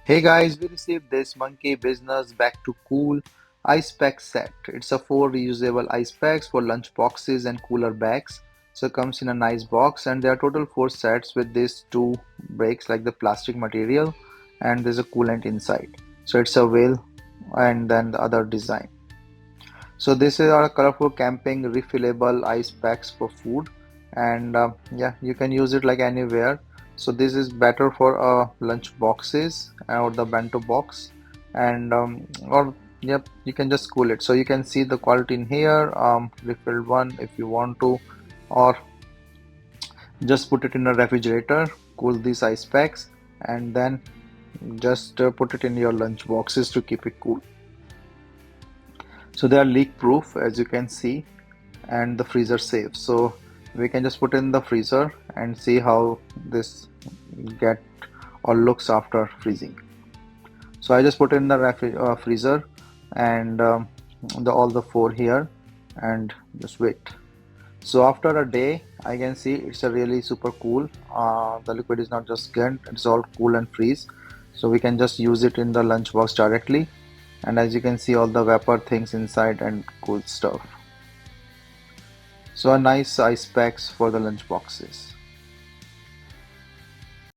Hey guys, we received this Monkey Business Back to Cool ice pack set. It's a four reusable ice packs for lunch boxes and cooler bags. So it comes in a nice box and there are total four sets with these two breaks like the plastic material and there's a coolant inside. So it's a whale and then the other design. So this is our colorful camping refillable ice packs for food, and yeah, you can use it like anywhere. So this is better for lunch boxes or the bento box, and or yep, you can just cool it. So you can see the quality in here, refilled one if you want to, or just put it in a refrigerator, cool these ice packs, and then just put it in your lunch boxes to keep it cool. So they are leak proof as you can see, and the freezer safe, so we can just put in the freezer and see how this get or looks after freezing. So I just put in the freezer and all the four here and just wait. So after a day I can see it's a really super cool. The liquid is not just get, it's all cool and freeze, so we can just use it in the lunchbox directly, and as you can see all the vapor things inside and cool stuff. So a nice ice packs for the lunch boxes.